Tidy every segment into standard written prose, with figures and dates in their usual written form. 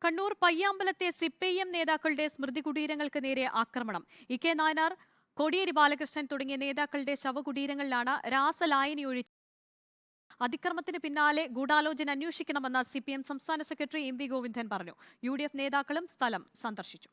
Kannur പയ്യാമ്പലത്തെ CPIM നേതാക്കളുടെ സ്മൃതി കുടീരങ്ങൾക്ക് നേരെ ആക്രമണം. ഇ.കെ. നായനാർ, കോടിയേരി ബാലകൃഷ്ണൻ തുടങ്ങിയ നേതാക്കളുടെ ശവകുടീരങ്ങളിലാണ് രാസലായനി ഒഴിച്ച്. അതിക്രമത്തിന് പിന്നാലെ ഗൂഢാലോചന അന്വേഷിക്കണമെന്ന് സിപിഎം സംസ്ഥാന സെക്രട്ടറി എം.വി. ഗോവിന്ദൻ പറഞ്ഞു. UDF നേതാക്കളും സ്ഥലം സന്ദർശിച്ചു.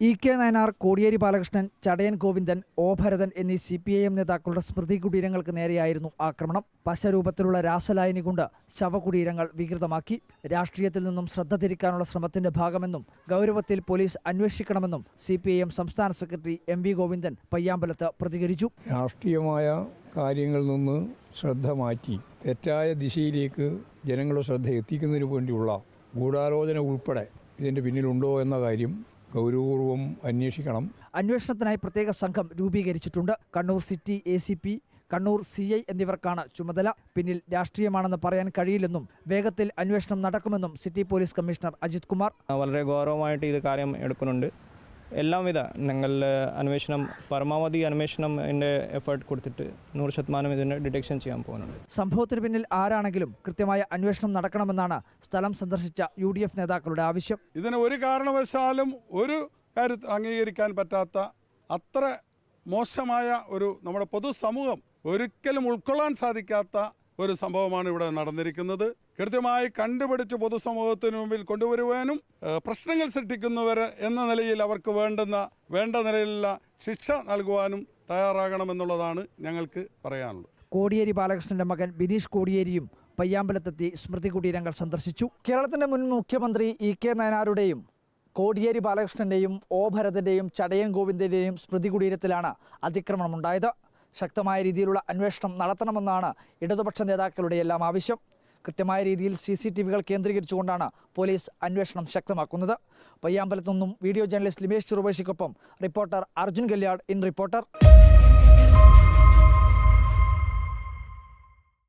ഇ.കെ. നായനാർ, കോടിയേരി ബാലകൃഷ്ണൻ, ചടയൻ ഗോവിന്ദൻ, ഒ. ഭരതൻ എന്നീ സിപിഐഎം നേതാക്കളുടെ സ്മൃതി കുടീരങ്ങൾക്ക് നേരെയായിരുന്നു ആക്രമണം. പശരൂപത്തിലുള്ള രാസലായനി കൊണ്ട് ശവകുടീരങ്ങൾ വികൃതമാക്കി. രാഷ്ട്രീയത്തിൽ നിന്നും ശ്രദ്ധ തിരിക്കാനുള്ള ശ്രമത്തിന്റെ ഭാഗമെന്നും ഗൗരവത്തിൽ പോലീസ് അന്വേഷിക്കണമെന്നും സിപിഐഎം സംസ്ഥാന സെക്രട്ടറി എം.വി. ഗോവിന്ദൻ പയ്യാമ്പലത്ത് പ്രതികരിച്ചു. രാഷ്ട്രീയമായ കാര്യങ്ങളിൽ നിന്ന് ശ്രദ്ധ മാറ്റി തെറ്റായ ദിശയിലേക്ക് ജനങ്ങളുടെ ശ്രദ്ധ എത്തിക്കുന്നതിന് വേണ്ടിയുള്ള ഗൂഢാലോചന ഉൾപ്പെടെ ഇതിന്റെ പിന്നിലുണ്ടോ എന്ന കാര്യം ഗൗരവപൂർവ്വം അന്വേഷിക്കണം. അന്വേഷണത്തിനായി പ്രത്യേക സംഘം രൂപീകരിച്ചിട്ടുണ്ട്. Kannur city ACP, Kannur CI എന്നിവർക്കാണ് ചുമതല. പിന്നിൽ രാഷ്ട്രീയമാണെന്ന് പറയാൻ കഴിയില്ലെന്നും വേഗത്തിൽ അന്വേഷണം നടക്കുമെന്നും city police commissioner Ajith Kumar. വളരെ ഗൗരവമായിട്ട് ഇത് കാര്യം എടുക്കുന്നുണ്ട്. എല്ലാവിധ ഞങ്ങൾ അന്വേഷണം പരമാവധി അന്വേഷണത്തിൻ്റെ എഫേർട്ട് കൊടുത്തിട്ട് 100% ഇതിനെ ഡിറ്റക്ഷൻ ചെയ്യാൻ പോകുന്നുണ്ട്. സംഭവത്തിന് പിന്നിൽ ആരാണെങ്കിലും കൃത്യമായ അന്വേഷണം നടക്കണമെന്നാണ് സ്ഥലം സന്ദർശിച്ച UDF നേതാക്കളുടെ ആവശ്യം. ഇതിന് ഒരു കാരണവശാലും ഒരു കാര്യത്തിൽ അംഗീകരിക്കാൻ പറ്റാത്ത അത്ര മോശമായ നമ്മുടെ പൊതുസമൂഹം ഒരിക്കലും ഉൾക്കൊള്ളാൻ സാധിക്കാത്ത ഒരു സംഭവമാണ് ഇവിടെ നടന്നിരിക്കുന്നത്. കൃത്യമായി കണ്ടുപിടിച്ച് പൊതുസമൂഹത്തിന് മുമ്പിൽ കൊണ്ടുവരുവാനും പ്രശ്നങ്ങൾ സൃഷ്ടിക്കുന്നവർ എന്ന നിലയിൽ അവർക്ക് വേണ്ട നിലയിലുള്ള ശിക്ഷ നൽകുവാനും തയ്യാറാകണമെന്നുള്ളതാണ് ഞങ്ങൾക്ക് പറയാനുള്ളത്. കോടിയേരി ബാലകൃഷ്ണന്റെ മകൻ ബിനീഷ് കോടിയേരിയും പയ്യാമ്പലത്തെത്തി സ്മൃതി കുടീരങ്ങൾ സന്ദർശിച്ചു. കേരളത്തിന്റെ മുൻ മുഖ്യമന്ത്രി ഇ.കെ. നായനാരുടെയും കോടിയേരി ബാലകൃഷ്ണന്റെയും ഒ. ഭരതന്റെയും ചടയൻ ഗോവിന്ദന്റെയും സ്മൃതി കുടീരത്തിലാണ് അതിക്രമണമുണ്ടായത്. ശക്തമായ രീതിയിലുള്ള അന്വേഷണം നടത്തണമെന്നാണ് ഇടതുപക്ഷ നേതാക്കളുടെ എല്ലാം ആവശ്യം. കൃത്യമായ രീതിയിൽ CCTVകൾ കേന്ദ്രീകരിച്ചുകൊണ്ടാണ് പോലീസ് അന്വേഷണം ശക്തമാക്കുന്നത്. പയ്യാമ്പലത്തു നിന്നും വീഡിയോ ജേർണലിസ്റ്റ് ലിമേഷ് ചെറുപേശിക്കൊപ്പം റിപ്പോർട്ടർ അർജുൻ ഗല്യാട് ഇൻ റിപ്പോർട്ടർ.